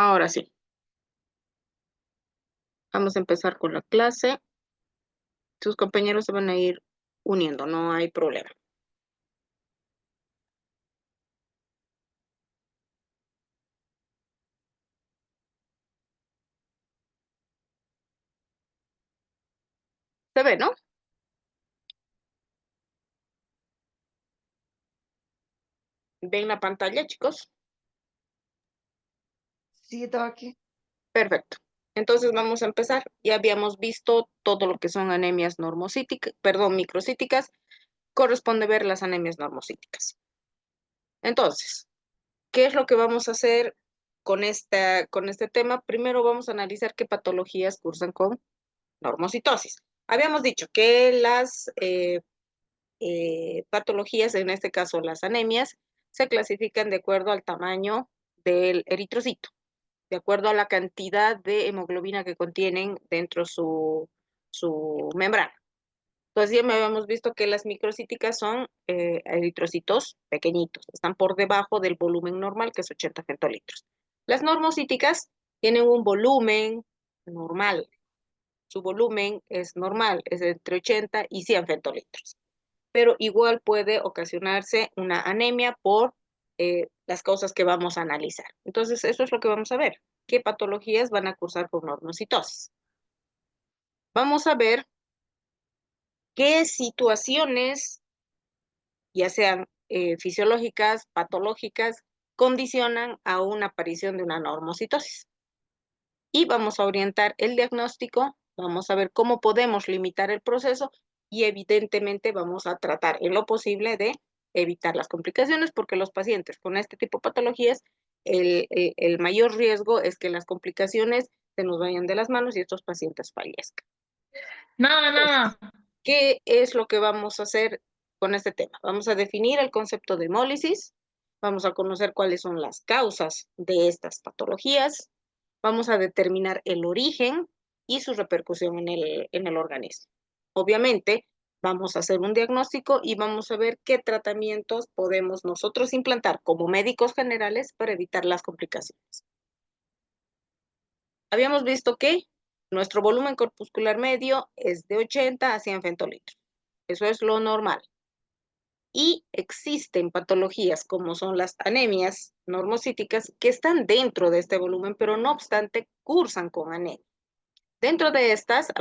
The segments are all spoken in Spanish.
Ahora sí, vamos a empezar con la clase. Sus compañeros se van a ir uniendo, no hay problema. ¿Se ve, no? ¿Ven la pantalla, chicos? Sí, estaba aquí. Perfecto. Entonces vamos a empezar. Ya habíamos visto todo lo que son anemias normocíticas, perdón, microcíticas. Corresponde ver las anemias normocíticas. Entonces, ¿qué es lo que vamos a hacer con este tema? Primero vamos a analizar qué patologías cursan con normocitosis. Habíamos dicho que las patologías, en este caso las anemias, se clasifican de acuerdo al tamaño del eritrocito, de acuerdo a la cantidad de hemoglobina que contienen dentro su membrana. Entonces ya me habíamos visto que las microcíticas son eritrocitos pequeñitos, están por debajo del volumen normal, que es 80 fentolitros. Las normocíticas tienen un volumen normal, su volumen es normal, es entre 80 y 100 fentolitros, pero igual puede ocasionarse una anemia por las causas que vamos a analizar. Entonces, eso es lo que vamos a ver. ¿Qué patologías van a cursar con normocitosis? Vamos a ver qué situaciones, ya sean fisiológicas, patológicas, condicionan a una aparición de una normocitosis. Y vamos a orientar el diagnóstico, vamos a ver cómo podemos limitar el proceso y evidentemente vamos a tratar en lo posible de evitar las complicaciones, porque los pacientes con este tipo de patologías, el mayor riesgo es que las complicaciones se nos vayan de las manos y estos pacientes fallezcan. Nada, Entonces, nada. ¿qué es lo que vamos a hacer con este tema? Vamos a definir el concepto de hemólisis, vamos a conocer cuáles son las causas de estas patologías, vamos a determinar el origen y su repercusión en el organismo. Obviamente, vamos a hacer un diagnóstico y vamos a ver qué tratamientos podemos nosotros implantar como médicos generales para evitar las complicaciones. Habíamos visto que nuestro volumen corpuscular medio es de 80 a 100 fentolitros. Eso es lo normal. Y existen patologías como son las anemias normocíticas que están dentro de este volumen, pero no obstante cursan con anemia. Dentro de estas,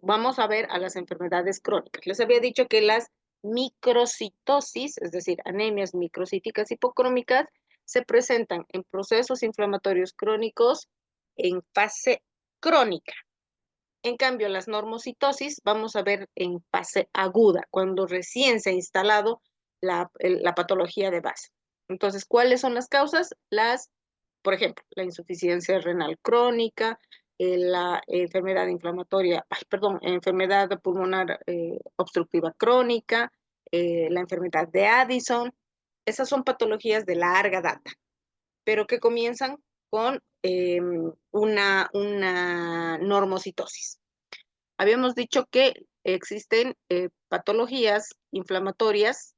vamos a ver a las enfermedades crónicas. Les había dicho que las microcitosis, es decir, anemias microcíticas hipocrómicas, se presentan en procesos inflamatorios crónicos en fase crónica. En cambio, las normocitosis vamos a ver en fase aguda, cuando recién se ha instalado la patología de base. Entonces, ¿cuáles son las causas? Por ejemplo, la insuficiencia renal crónica, la enfermedad inflamatoria, enfermedad pulmonar obstructiva crónica, la enfermedad de Addison. Esas son patologías de larga data, pero que comienzan con una normocitosis. Habíamos dicho que existen patologías inflamatorias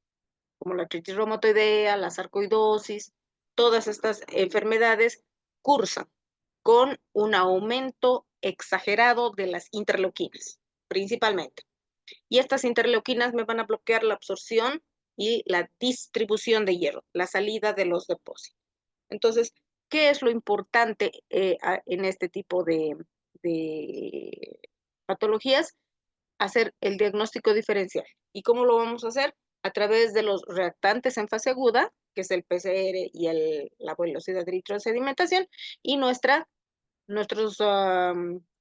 como la artritis reumatoidea, la sarcoidosis, todas estas enfermedades cursan con un aumento exagerado de las interleuquinas, principalmente. Y estas interleuquinas me van a bloquear la absorción y la distribución de hierro, la salida de los depósitos. Entonces, ¿qué es lo importante en este tipo de patologías? Hacer el diagnóstico diferencial. ¿Y cómo lo vamos a hacer? A través de los reactantes en fase aguda, que es el PCR y la velocidad de eritrosedimentación, y nuestros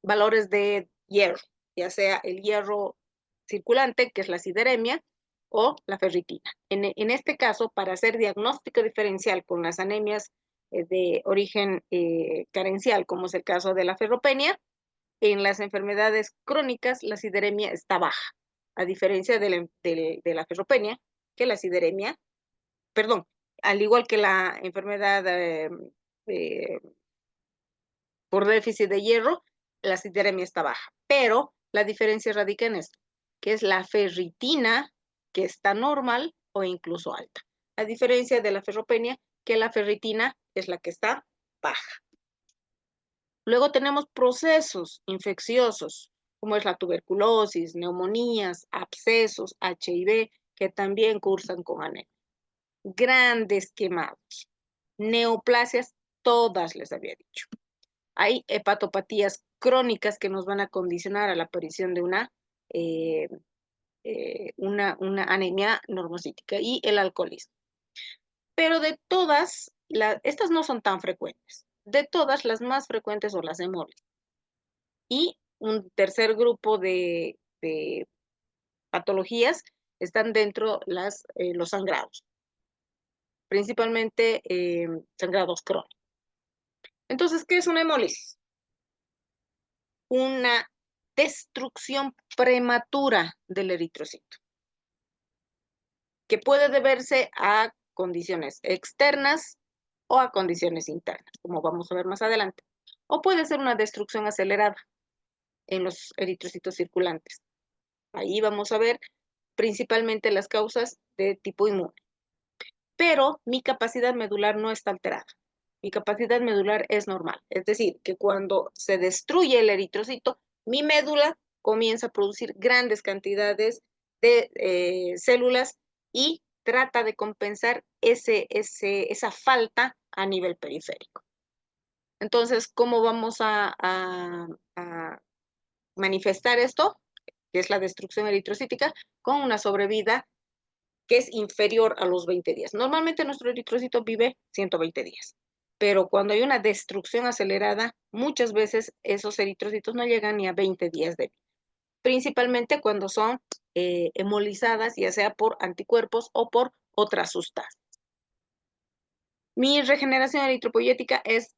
valores de hierro, ya sea el hierro circulante, que es la sideremia, o la ferritina. En este caso, para hacer diagnóstico diferencial con las anemias de origen carencial, como es el caso de la ferropenia, en las enfermedades crónicas la sideremia está baja, a diferencia de la ferropenia, que la sideremia, perdón, al igual que la enfermedad eh, por déficit de hierro, la sideremia está baja. Pero la diferencia radica en esto, que es la ferritina, que está normal o incluso alta. A diferencia de la ferropenia, que la ferritina es la que está baja. Luego tenemos procesos infecciosos, como es la tuberculosis, neumonías, abscesos, HIV, que también cursan con anemia. Grandes quemados, neoplasias, todas les había dicho. Hay hepatopatías crónicas que nos van a condicionar a la aparición de una anemia normocítica y el alcoholismo. Pero de todas, estas no son tan frecuentes. De todas, las más frecuentes son las hemólisis. Y un tercer grupo de patologías están dentro los sangrados, principalmente sangrados crónicos. Entonces, ¿qué es una hemólisis? Una destrucción prematura del eritrocito, que puede deberse a condiciones externas o a condiciones internas, como vamos a ver más adelante. O puede ser una destrucción acelerada en los eritrocitos circulantes. Ahí vamos a ver principalmente las causas de tipo inmune. Pero mi capacidad medular no está alterada. Mi capacidad medular es normal. Es decir, que cuando se destruye el eritrocito, mi médula comienza a producir grandes cantidades de células y trata de compensar esa falta a nivel periférico. Entonces, ¿cómo vamos a manifestar esto? Que es la destrucción eritrocítica, con una sobrevida que es inferior a los 20 días. Normalmente nuestro eritrocito vive 120 días, pero cuando hay una destrucción acelerada, muchas veces esos eritrocitos no llegan ni a 20 días de vida, principalmente cuando son hemolizadas, ya sea por anticuerpos o por otras sustancias. Mi regeneración eritropoyética es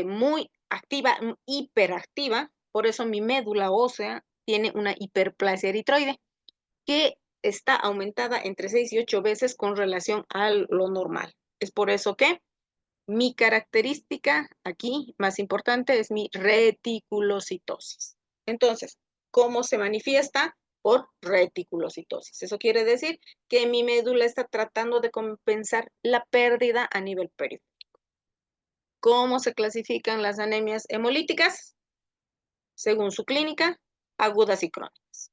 muy activa, hiperactiva, por eso mi médula ósea tiene una hiperplasia eritroide, que está aumentada entre 6 y 8 veces con relación a lo normal. Es por eso que mi característica aquí más importante es mi reticulocitosis. Entonces, ¿cómo se manifiesta? Por reticulocitosis. Eso quiere decir que mi médula está tratando de compensar la pérdida a nivel periférico. ¿Cómo se clasifican las anemias hemolíticas? Según su clínica, agudas y crónicas.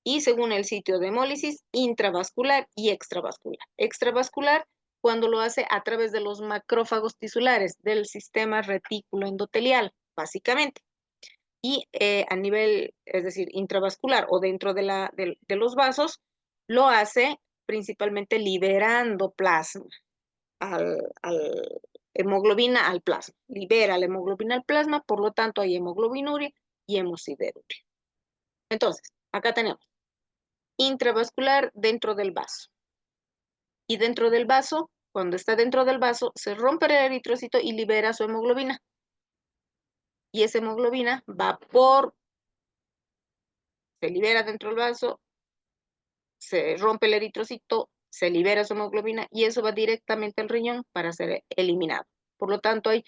Y según el sitio de hemólisis, intravascular y extravascular. Extravascular cuando lo hace a través de los macrófagos tisulares del sistema retículo endotelial, básicamente. Y a nivel, es decir, intravascular o dentro de los vasos, lo hace principalmente liberando plasma, hemoglobina al plasma. Libera la hemoglobina al plasma, por lo tanto hay hemoglobinuria y hemosideruria. Entonces, acá tenemos intravascular dentro del vaso. Y dentro del vaso, cuando está dentro del vaso, se rompe el eritrocito y libera su hemoglobina. Y esa hemoglobina se libera dentro del vaso, se rompe el eritrocito, se libera su hemoglobina y eso va directamente al riñón para ser eliminado. Por lo tanto, hay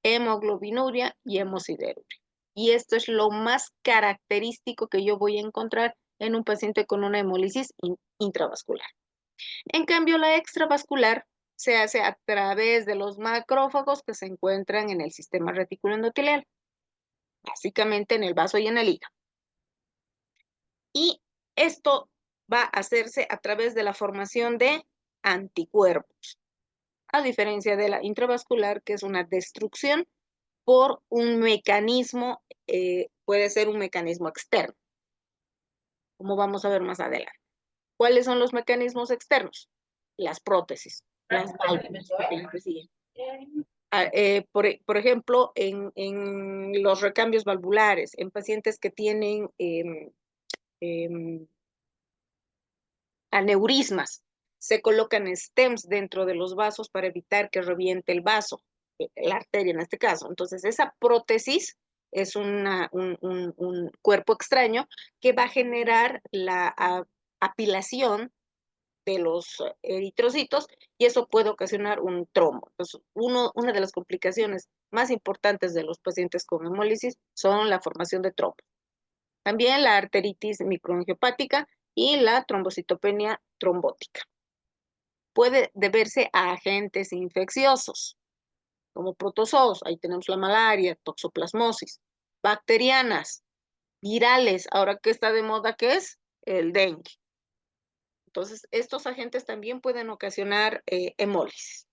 hemoglobinuria y hemosideruria. Y esto es lo más característico que yo voy a encontrar en un paciente con una hemólisis intravascular. En cambio, la extravascular se hace a través de los macrófagos que se encuentran en el sistema retículo endotelial, básicamente en el vaso y en el hígado. Y esto va a hacerse a través de la formación de anticuerpos, a diferencia de la intravascular, que es una destrucción por un mecanismo, puede ser un mecanismo externo, como vamos a ver más adelante. ¿Cuáles son los mecanismos externos? Las prótesis, las válvulas que te siguen. Por ejemplo, en los recambios valvulares, en pacientes que tienen aneurismas, se colocan stents dentro de los vasos para evitar que reviente el vaso, la arteria en este caso. Entonces, esa prótesis es un cuerpo extraño que va a generar la apilación de los eritrocitos y eso puede ocasionar un trombo. Entonces, una de las complicaciones más importantes de los pacientes con hemólisis son la formación de trombos. También la arteritis microangiopática y la trombocitopenia trombótica. Puede deberse a agentes infecciosos. como protozoos, ahí tenemos la malaria, toxoplasmosis, bacterianas, virales, ahora que está de moda, ¿qué es? El dengue. Entonces, estos agentes también pueden ocasionar hemólisis.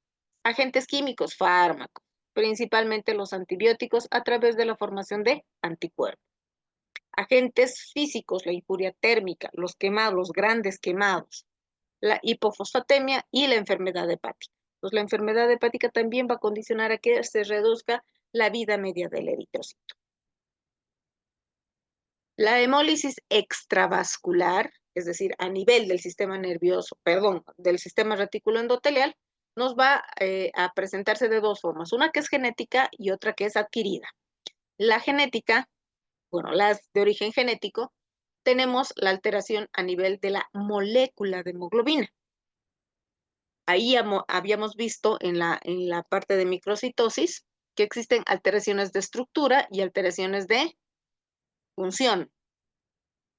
Agentes químicos, fármacos, principalmente los antibióticos a través de la formación de anticuerpos. Agentes físicos, la injuria térmica, los quemados, los grandes quemados, la hipofosfatemia y la enfermedad hepática. Entonces, la enfermedad hepática también va a condicionar a que se reduzca la vida media del eritrocito. La hemólisis extravascular, es decir, a nivel del sistema nervioso, perdón, del sistema reticuloendotelial, nos va a presentarse de dos formas, una que es genética y otra que es adquirida. La genética, bueno, las de origen genético, tenemos la alteración a nivel de la molécula de hemoglobina. Ahí habíamos visto en la parte de microcitosis que existen alteraciones de estructura y alteraciones de función.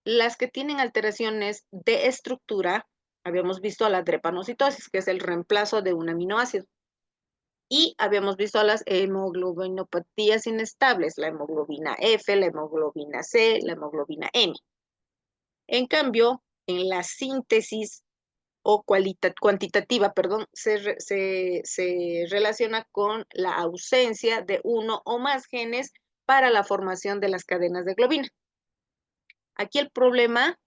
Las que tienen alteraciones de estructura, habíamos visto a la drepanocitosis, que es el reemplazo de un aminoácido. Y habíamos visto a las hemoglobinopatías inestables, la hemoglobina F, la hemoglobina C, la hemoglobina M. En cambio, en la síntesis o cuantitativa, perdón, se relaciona con la ausencia de uno o más genes para la formación de las cadenas de globina. Aquí el problema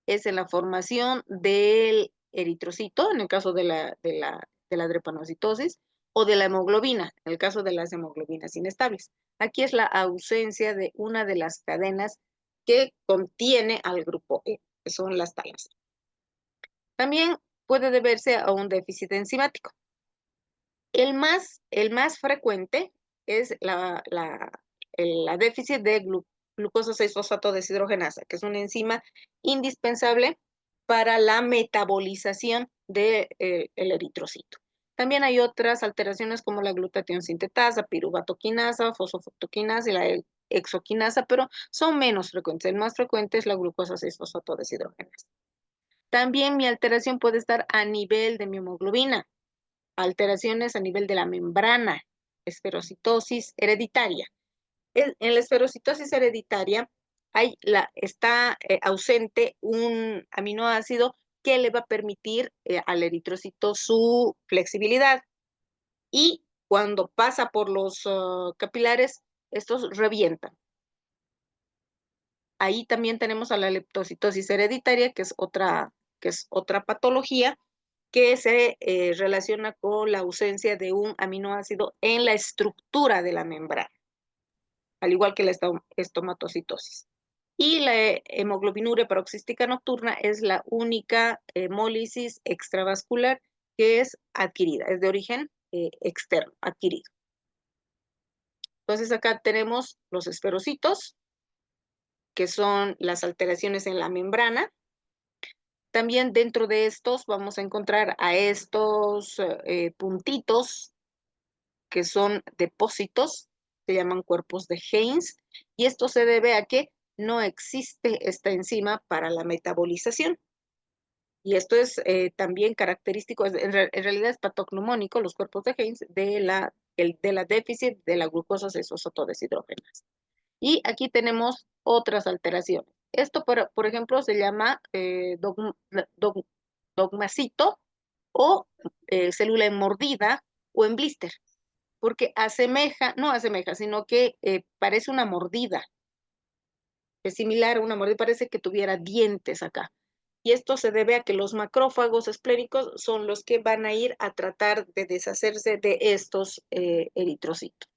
es en la formación del eritrocito, en el caso de la drepanocitosis, o de la hemoglobina, en el caso de las hemoglobinas inestables. Aquí es la ausencia de una de las cadenas que contiene al grupo E, que son las talas. También puede deberse a un déficit enzimático. El más frecuente es la déficit de glucosa 6-fosfato deshidrogenasa, que es una enzima indispensable para la metabolización del eritrocito. También hay otras alteraciones como la glutatión sintetasa, piruvatoquinasa, fosfofructoquinasa y la exoquinasa, pero son menos frecuentes. El más frecuente es la glucosa 6-fosfato deshidrogenasa. También mi alteración puede estar a nivel de mi hemoglobina, alteraciones a nivel de la membrana, esferocitosis hereditaria. En la esferocitosis hereditaria está ausente un aminoácido que le va a permitir al eritrocito su flexibilidad. Y cuando pasa por los capilares, estos revientan. Ahí también tenemos a la leptocitosis hereditaria, que es otra patología que se relaciona con la ausencia de un aminoácido en la estructura de la membrana, al igual que la estomatocitosis. Y la hemoglobinuria paroxística nocturna es la única hemólisis extravascular que es adquirida, es de origen externo, adquirido. Entonces acá tenemos los esferocitos, que son las alteraciones en la membrana. También dentro de estos vamos a encontrar a estos puntitos que son depósitos, se llaman cuerpos de Heinz, y esto se debe a que no existe esta enzima para la metabolización. Y esto es también característico, en realidad es patognomónico, los cuerpos de Heinz, de la déficit de la glucosa 6-fosfato deshidrogenasa. Y aquí tenemos otras alteraciones. Esto, por ejemplo, se llama dogmacito o célula en mordida o en blister, porque no asemeja, sino que parece una mordida. Es similar a una mordida, parece que tuviera dientes acá. Y esto se debe a que los macrófagos esplénicos son los que van a ir a tratar de deshacerse de estos eritrocitos.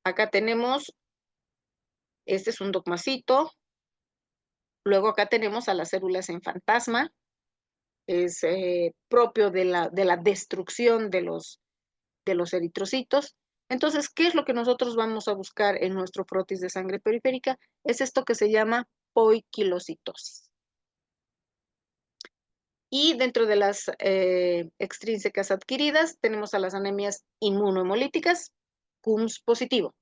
Acá tenemos, este es un dogmacito. Luego acá tenemos a las células en fantasma. Es propio de la destrucción de los eritrocitos. Entonces, ¿qué es lo que nosotros vamos a buscar en nuestro frotis de sangre periférica? Es esto que se llama poiquilocitosis. Y dentro de las extrínsecas adquiridas tenemos a las anemias inmunohemolíticas, CUMS positivo.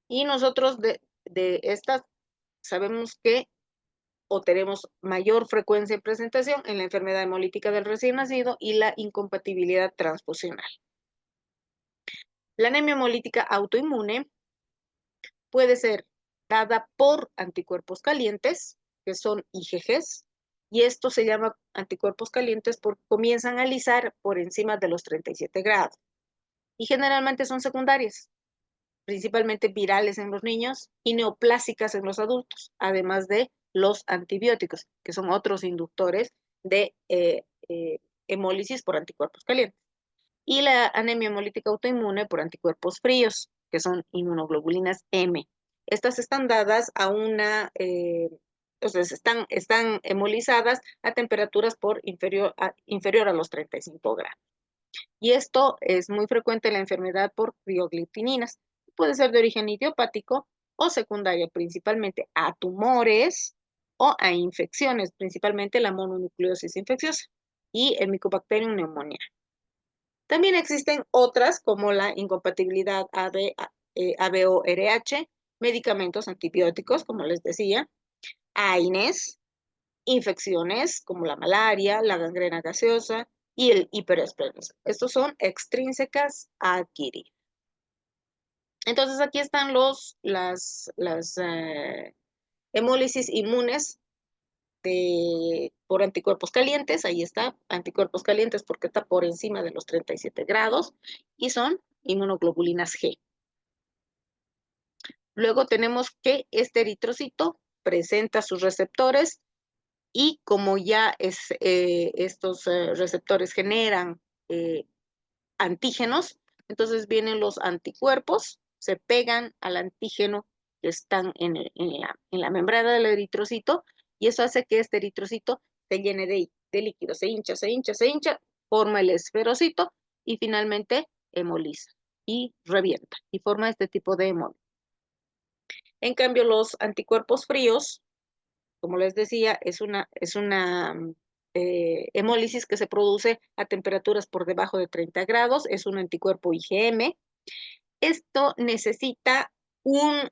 Y nosotros de estas sabemos que o tenemos mayor frecuencia en presentación en la enfermedad hemolítica del recién nacido y la incompatibilidad transfusional. La anemia hemolítica autoinmune puede ser dada por anticuerpos calientes, que son IgGs, y esto se llama anticuerpos calientes porque comienzan a alisar por encima de los 37 grados. Y generalmente son secundarias, principalmente virales en los niños y neoplásicas en los adultos, además de los antibióticos, que son otros inductores de hemólisis por anticuerpos calientes. Y la anemia hemolítica autoinmune por anticuerpos fríos, que son inmunoglobulinas M. Estas están dadas a están hemolizadas a temperaturas inferior a los 35 grados. Y esto es muy frecuente en la enfermedad por crioglutininas. Puede ser de origen idiopático o secundaria, principalmente a tumores o a infecciones, principalmente la mononucleosis infecciosa y el Mycobacterium pneumoniae. También existen otras como la incompatibilidad ABO-RH, medicamentos antibióticos, como les decía, AINES, infecciones como la malaria, la gangrena gaseosa y el hiperesplenosis. Estos son extrínsecas a adquirir. Entonces aquí están las hemólisis inmunes por anticuerpos calientes, ahí está, anticuerpos calientes porque está por encima de los 37 grados y son inmunoglobulinas G. Luego tenemos que este eritrocito presenta sus receptores y como ya estos receptores generan antígenos, entonces vienen los anticuerpos, se pegan al antígeno que están en la membrana del eritrocito y eso hace que este eritrocito se llene de líquido, se hincha, se hincha, se hincha, forma el esferocito y finalmente hemoliza y revienta y forma este tipo de hemol. En cambio, los anticuerpos fríos, como les decía, es una hemólisis que se produce a temperaturas por debajo de 30 grados, es un anticuerpo IgM. Esto necesita un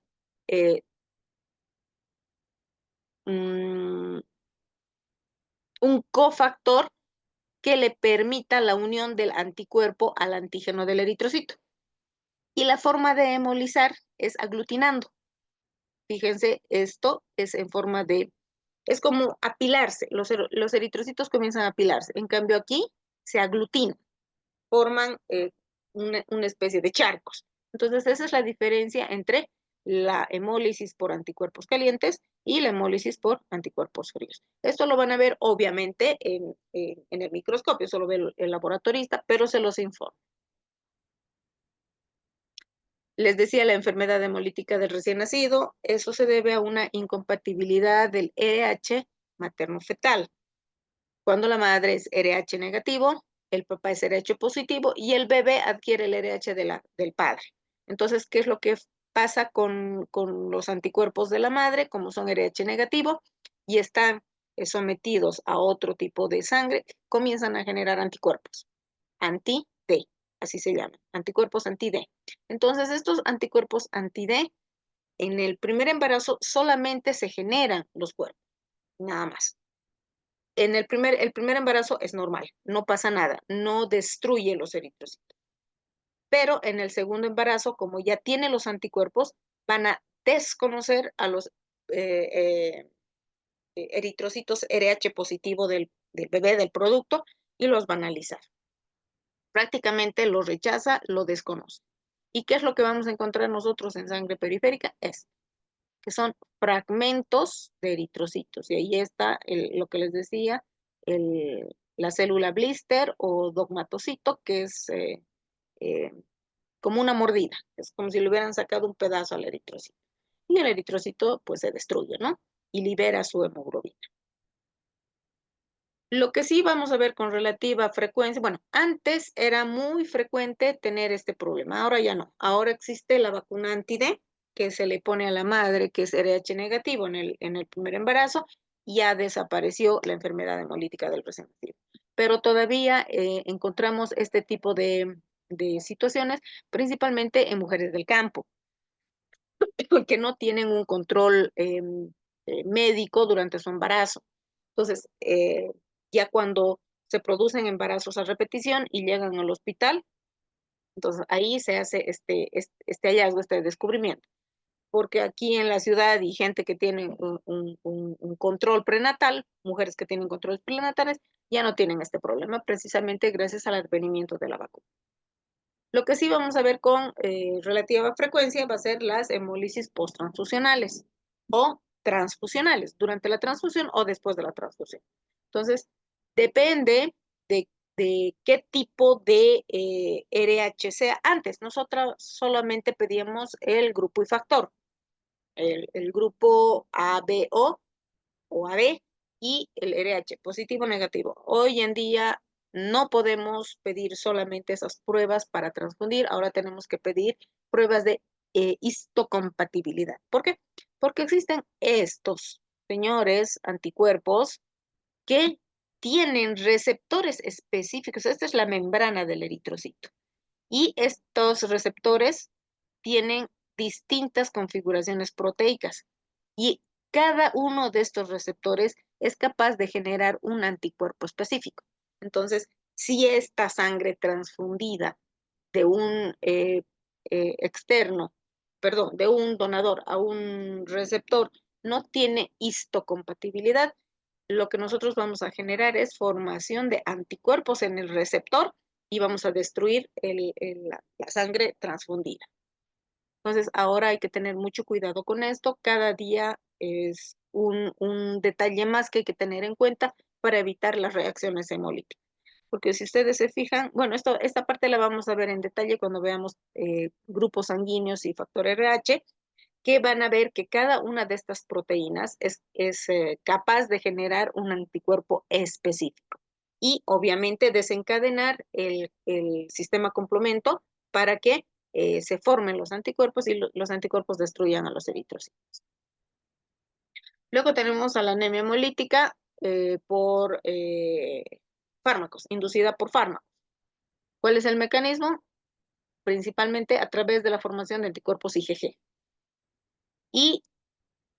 cofactor que le permita la unión del anticuerpo al antígeno del eritrocito. Y la forma de hemolizar es aglutinando. Fíjense, esto es en forma es como apilarse, los eritrocitos comienzan a apilarse, en cambio aquí se aglutinan, forman una especie de charcos. Entonces esa es la diferencia entre la hemólisis por anticuerpos calientes y la hemólisis por anticuerpos fríos. Esto lo van a ver obviamente en el microscopio, eso lo ve el laboratorista, pero se los informa. Les decía la enfermedad hemolítica del recién nacido, eso se debe a una incompatibilidad del RH materno-fetal. Cuando la madre es RH negativo, el papá es RH positivo y el bebé adquiere el RH del padre. Entonces, ¿qué es lo que pasa con los anticuerpos de la madre? Como son RH negativo y están sometidos a otro tipo de sangre, comienzan a generar anticuerpos, anti-D, así se llaman, anticuerpos anti-D. Entonces, estos anticuerpos anti-D, en el primer embarazo solamente se generan los cuerpos, nada más. El primer embarazo es normal, no pasa nada, no destruye los eritrocitos. Pero en el segundo embarazo, como ya tiene los anticuerpos, van a desconocer a los eritrocitos RH positivo del bebé, del producto, y los van a alisar. Prácticamente lo rechaza, lo desconoce. ¿Y qué es lo que vamos a encontrar nosotros en sangre periférica? Que son fragmentos de eritrocitos. Y ahí está lo que les decía, la célula blister o dogmatocito, que es como una mordida. Es como si le hubieran sacado un pedazo al eritrocito. Y el eritrocito pues se destruye, ¿no? Y libera su hemoglobina. Lo que sí vamos a ver con relativa frecuencia, bueno, antes era muy frecuente tener este problema, ahora ya no. Ahora existe la vacuna anti-D que se le pone a la madre que es RH negativo en el primer embarazo, y ya desapareció la enfermedad hemolítica del recién nacido. Pero todavía encontramos este tipo de situaciones, principalmente en mujeres del campo, que no tienen un control médico durante su embarazo. Entonces, ya cuando se producen embarazos a repetición y llegan al hospital, entonces ahí se hace este hallazgo, este descubrimiento. Porque aquí en la ciudad y gente que tiene un control prenatal, mujeres que tienen controles prenatales, ya no tienen este problema, precisamente gracias al advenimiento de la vacuna. Lo que sí vamos a ver con relativa frecuencia va a ser las hemólisis posttransfusionales o transfusionales, durante la transfusión o después de la transfusión. Entonces, depende de qué tipo de RH sea antes. Nosotros solamente pedíamos el grupo y factor, el grupo ABO o AB y el RH, positivo o negativo. Hoy en día no podemos pedir solamente esas pruebas para transfundir, ahora tenemos que pedir pruebas de histocompatibilidad. ¿Por qué? Porque existen estos señores anticuerpos que tienen receptores específicos. Esta es la membrana del eritrocito. Y estos receptores tienen distintas configuraciones proteicas y cada uno de estos receptores es capaz de generar un anticuerpo específico. Entonces, si esta sangre transfundida de un externo, perdón, de un donador a un receptor no tiene histocompatibilidad, lo que nosotros vamos a generar es formación de anticuerpos en el receptor y vamos a destruir la sangre transfundida. Entonces, ahora hay que tener mucho cuidado con esto. Cada día es un detalle más que hay que tener en cuenta para evitar las reacciones hemolíticas. Porque si ustedes se fijan, bueno, esta parte la vamos a ver en detalle cuando veamos grupos sanguíneos y factor RH, que van a ver que cada una de estas proteínas es capaz de generar un anticuerpo específico y obviamente desencadenar el sistema complemento para que se formen los anticuerpos y los anticuerpos destruyan a los eritrocitos. Luego tenemos a la anemia hemolítica por fármacos, inducida por fármacos. ¿Cuál es el mecanismo? Principalmente a través de la formación de anticuerpos IgG. Y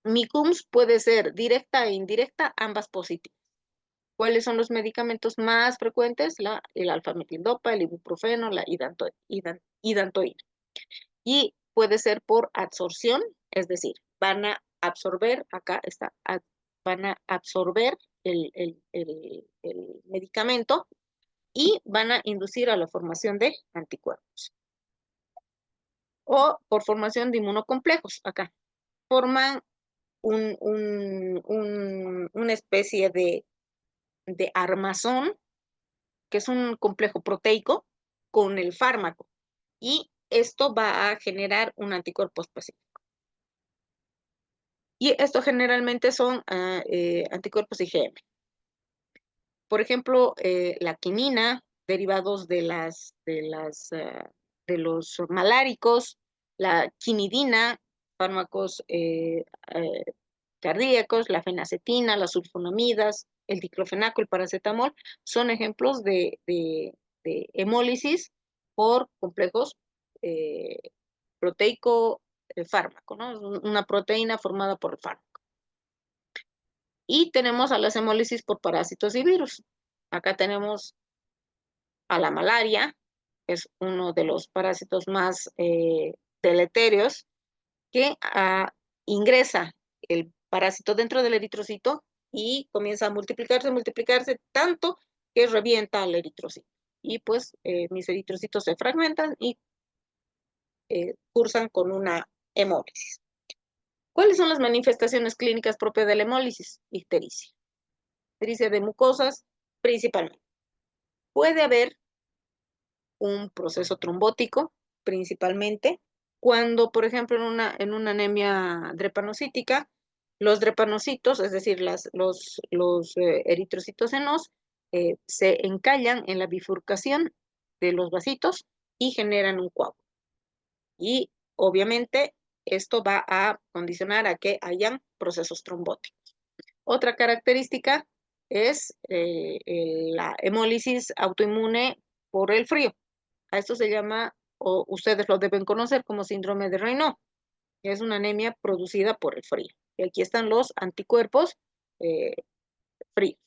MICUMS puede ser directa e indirecta, ambas positivas. ¿Cuáles son los medicamentos más frecuentes? El alfa-metildopa, el ibuprofeno, la hidantoína. Y puede ser por absorción, es decir, van a absorber, acá está, van a absorber el medicamento y van a inducir a la formación de anticuerpos. O por formación de inmunocomplejos, acá. Forman una especie de armazón, que es un complejo proteico, con el fármaco. Y esto va a generar un anticuerpo específico. Y esto generalmente son anticuerpos IgM. Por ejemplo, la quinina, derivados de los maláricos, la quinidina, fármacos cardíacos, la fenacetina, las sulfonamidas, el diclofenaco, el paracetamol, son ejemplos de hemólisis por complejos proteico fármaco, ¿no? Una proteína formada por el fármaco. Y tenemos a las hemólisis por parásitos y virus. Acá tenemos a la malaria, que es uno de los parásitos más deleterios, que ingresa el parásito dentro del eritrocito y comienza a multiplicarse tanto que revienta al eritrocito. Y pues mis eritrocitos se fragmentan y cursan con una hemólisis. ¿Cuáles son las manifestaciones clínicas propias de la hemólisis? Ictericia. Ictericia de mucosas, principalmente. Puede haber un proceso trombótico, principalmente, cuando, por ejemplo, en una anemia drepanocítica, los drepanocitos, es decir, los eritrocitos senos, se encallan en la bifurcación de los vasitos y generan un coágulo. Y obviamente esto va a condicionar a que hayan procesos trombóticos. Otra característica es la hemólisis autoinmune por el frío. A esto se llama, o ustedes lo deben conocer como síndrome de Raynaud. Es una anemia producida por el frío. Y aquí están los anticuerpos fríos.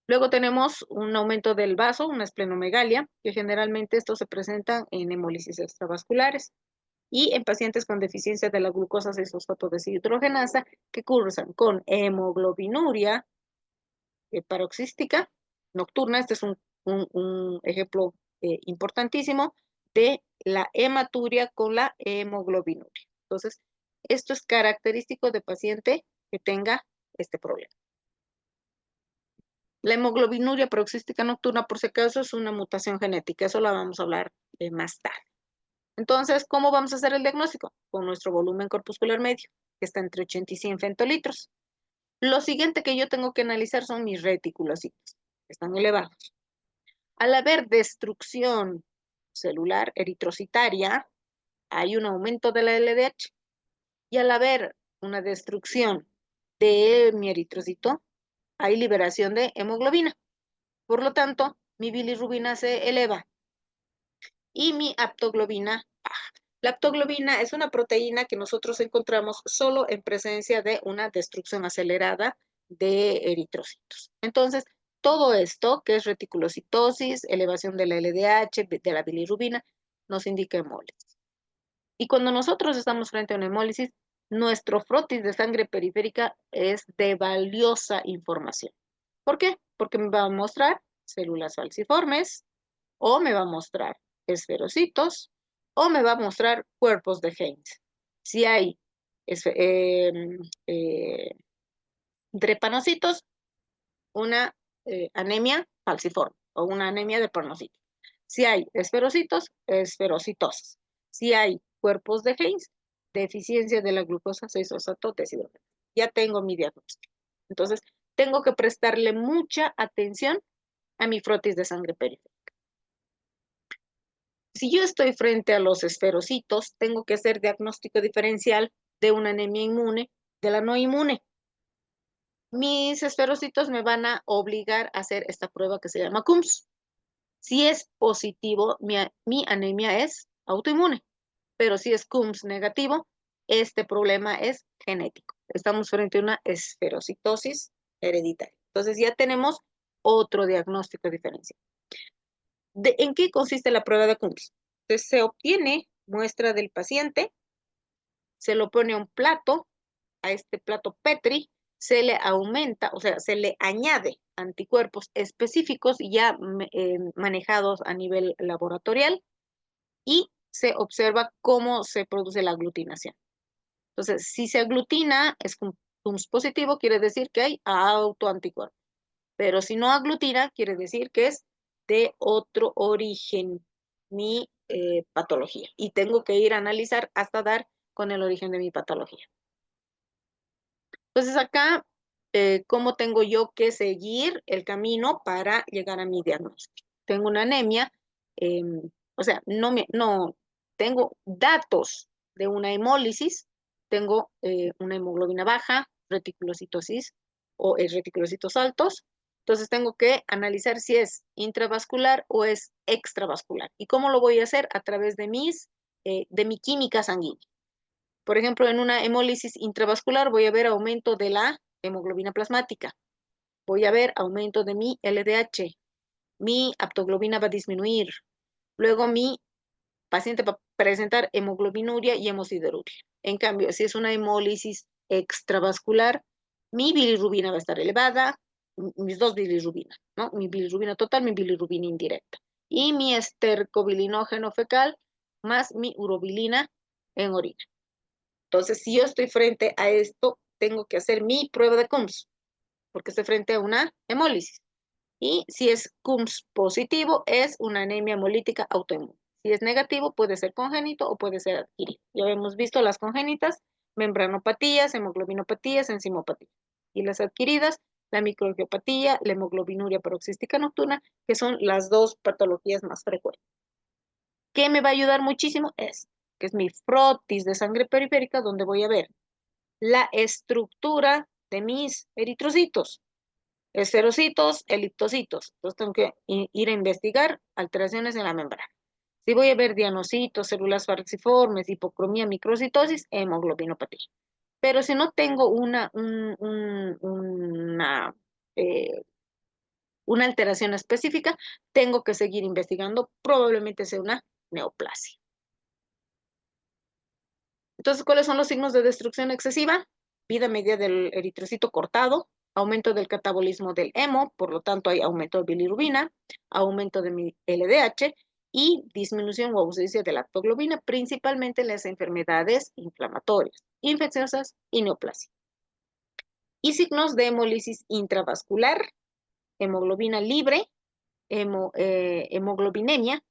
Luego tenemos un aumento del vaso, una esplenomegalia, que generalmente estos se presentan en hemólisis extravasculares y en pacientes con deficiencia de la glucosa 6-fosfato deshidrogenasa que cursan con hemoglobinuria paroxística nocturna. Este es un ejemplo importantísimo de la hematuria con la hemoglobinuria. Entonces, esto es característico de paciente que tenga este problema. La hemoglobinuria paroxística nocturna, por si acaso, es una mutación genética. Eso la vamos a hablar más tarde. Entonces, ¿cómo vamos a hacer el diagnóstico? Con nuestro volumen corpuscular medio, que está entre 80 y 100 femtolitros. Lo siguiente que yo tengo que analizar son mis reticulocitos, que están elevados. Al haber destrucción celular eritrocitaria, hay un aumento de la LDH. Y al haber una destrucción de mi eritrocito, hay liberación de hemoglobina. Por lo tanto, mi bilirrubina se eleva y mi aptoglobina baja. La aptoglobina es una proteína que nosotros encontramos solo en presencia de una destrucción acelerada de eritrocitos. Entonces, todo esto, que es reticulocitosis, elevación de la LDH, de la bilirrubina, nos indica hemólisis. Y cuando nosotros estamos frente a una hemólisis, nuestro frotis de sangre periférica es de valiosa información. ¿Por qué? Porque me va a mostrar células falciformes, o me va a mostrar esferocitos, o me va a mostrar cuerpos de Heinz. Si hay drepanocitos, una anemia falciforme o una anemia de panocitos. Si hay esferocitos, esferocitosis. Si hay cuerpos de Heinz, deficiencia de la glucosa 6-fosfato deshidrogenasa. Ya tengo mi diagnóstico. Entonces, tengo que prestarle mucha atención a mi frotis de sangre periférica. Si yo estoy frente a los esferocitos, tengo que hacer diagnóstico diferencial de una anemia inmune de la no inmune. Mis esferocitos me van a obligar a hacer esta prueba que se llama CUMS. Si es positivo, mi anemia es autoinmune, pero si es CUMS negativo, este problema es genético. Estamos frente a una esferocitosis hereditaria. Entonces ya tenemos otro diagnóstico diferencial. ¿En qué consiste la prueba de CUMS? Entonces se obtiene muestra del paciente, se lo pone a un plato, a este plato Petri, se le aumenta, o sea, se le añade anticuerpos específicos ya manejados a nivel laboratorial y se observa cómo se produce la aglutinación. Entonces, si se aglutina, es CUMS positivo, quiere decir que hay autoanticuerpos. Pero si no aglutina, quiere decir que es de otro origen mi patología. Y tengo que ir a analizar hasta dar con el origen de mi patología. Entonces acá, ¿cómo tengo yo que seguir el camino para llegar a mi diagnóstico? Tengo una anemia, o sea, no tengo datos de una hemólisis, tengo una hemoglobina baja, reticulocitosis o reticulocitos altos. Entonces tengo que analizar si es intravascular o es extravascular. ¿Y cómo lo voy a hacer? A través de mi química sanguínea. Por ejemplo, en una hemólisis intravascular voy a ver aumento de la hemoglobina plasmática. Voy a ver aumento de mi LDH. Mi aptoglobina va a disminuir. Luego mi paciente va a presentar hemoglobinuria y hemosideruria. En cambio, si es una hemólisis extravascular, mi bilirrubina va a estar elevada, mis dos bilirrubinas, ¿no? Mi bilirrubina total, mi bilirrubina indirecta. Y mi estercobilinógeno fecal más mi urobilina en orina. Entonces, si yo estoy frente a esto, tengo que hacer mi prueba de CUMS, porque estoy frente a una hemólisis. Y si es CUMS positivo, es una anemia hemolítica autoinmune. Si es negativo, puede ser congénito o puede ser adquirido. Ya hemos visto las congénitas, membranopatías, hemoglobinopatías, enzimopatías. Y las adquiridas, la microangiopatía, la hemoglobinuria paroxística nocturna, que son las dos patologías más frecuentes. ¿Qué me va a ayudar muchísimo? Que es mi frotis de sangre periférica, donde voy a ver la estructura de mis eritrocitos, esferocitos, eliptocitos. Entonces tengo que ir a investigar alteraciones en la membrana. Si voy a ver dianocitos, células falciformes, hipocromía, microcitosis, hemoglobinopatía. Pero si no tengo una alteración específica, tengo que seguir investigando, probablemente sea una neoplasia. Entonces, ¿cuáles son los signos de destrucción excesiva? Vida media del eritrocito cortado, aumento del catabolismo del hemo, por lo tanto hay aumento de bilirrubina, aumento de mi LDH y disminución o ausencia de lactoglobina, principalmente en las enfermedades inflamatorias, infecciosas y neoplasia. Y signos de hemólisis intravascular, hemoglobina libre, hemoglobinemia,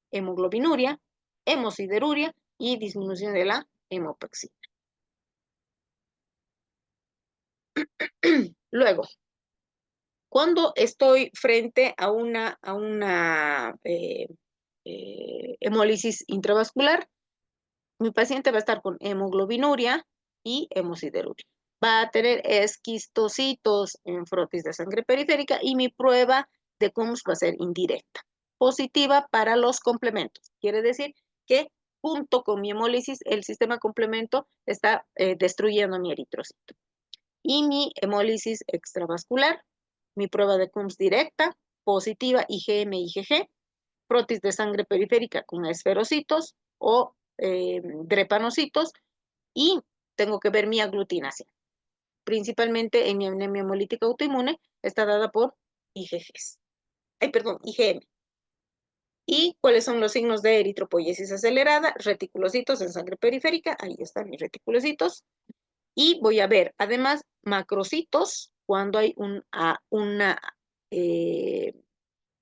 hemoglobinuria, hemosideruria y disminución de la hemopexia. Luego, cuando estoy frente a una hemólisis intravascular, mi paciente va a estar con hemoglobinuria y hemosideruria. Va a tener esquistocitos en frotis de sangre periférica y mi prueba de CUMS va a ser indirecta. Positiva para los complementos. Quiere decir que junto con mi hemólisis, el sistema complemento está destruyendo mi eritrocito. Y mi hemólisis extravascular, mi prueba de CUMS directa, positiva, IgM, IgG, frotis de sangre periférica con esferocitos o drepanocitos, y tengo que ver mi aglutinación. Principalmente en mi anemia hemolítica autoinmune está dada por IgGs. IgM. ¿Y cuáles son los signos de eritropoiesis acelerada? Reticulocitos en sangre periférica, ahí están mis reticulocitos. Y voy a ver, además, macrocitos, cuando hay una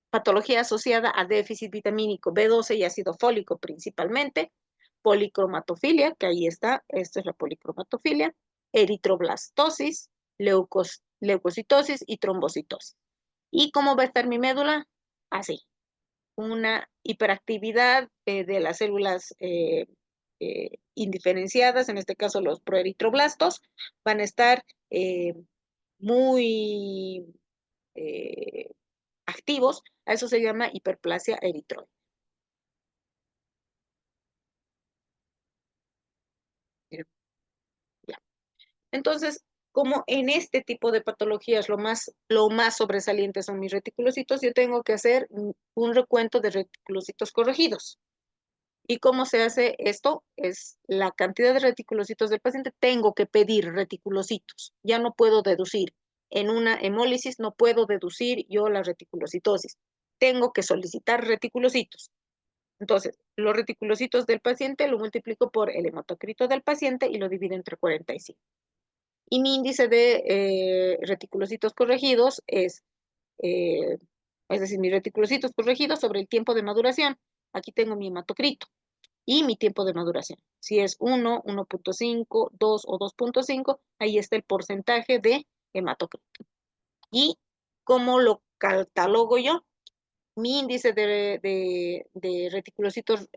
patología asociada a déficit vitamínico B12 y ácido fólico principalmente, policromatofilia, que ahí está, esto es la policromatofilia, eritroblastosis, leucocitosis y trombocitosis. ¿Y cómo va a estar mi médula? Así, una hiperactividad de las células indiferenciadas, en este caso los proeritroblastos, van a estar muy activos, a eso se llama hiperplasia eritroide. Ya. Entonces, como en este tipo de patologías lo más sobresaliente son mis reticulocitos, yo tengo que hacer un recuento de reticulocitos corregidos. ¿Y cómo se hace esto? Es la cantidad de reticulocitos del paciente. Tengo que pedir reticulocitos. Ya no puedo deducir. En una hemólisis no puedo deducir yo la reticulocitosis. Tengo que solicitar reticulocitos. Entonces, los reticulocitos del paciente lo multiplico por el hematocrito del paciente y lo divido entre 45. Y mi índice de reticulocitos corregidos es decir, mis reticulocitos corregidos sobre el tiempo de maduración. Aquí tengo mi hematocrito y mi tiempo de maduración. Si es 1, 1.5, 2 o 2.5, ahí está el porcentaje de hematocrito. ¿Y cómo lo catalogo yo? Mi índice de reticulocitos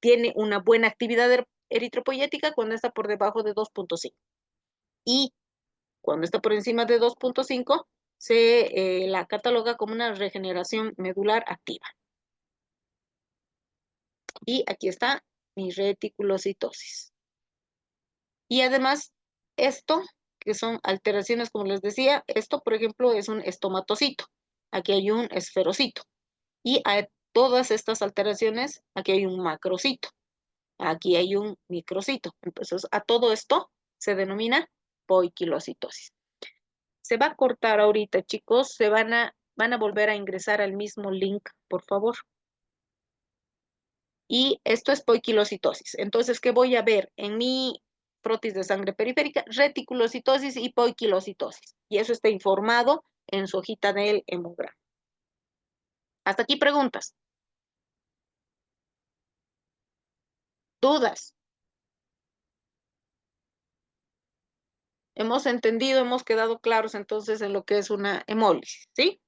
tiene una buena actividad eritropoyética cuando está por debajo de 2.5. Y cuando está por encima de 2.5, se la cataloga como una regeneración medular activa. Y aquí está mi reticulocitosis. Y además, esto, que son alteraciones, como les decía, esto, por ejemplo, es un estomatocito. Aquí hay un esferocito. Y a todas estas alteraciones, aquí hay un macrocito. Aquí hay un microcito. Entonces, a todo esto se denomina poiquilocitosis. Se va a cortar ahorita, chicos. Van a volver a ingresar al mismo link, por favor. Y esto es poiquilocitosis. Entonces, ¿qué voy a ver? En mi frotis de sangre periférica, reticulocitosis y poiquilocitosis. Y eso está informado en su hojita del hemograma. Hasta aquí preguntas. ¿Dudas? Hemos entendido, hemos quedado claros entonces en lo que es una hemólisis, ¿sí?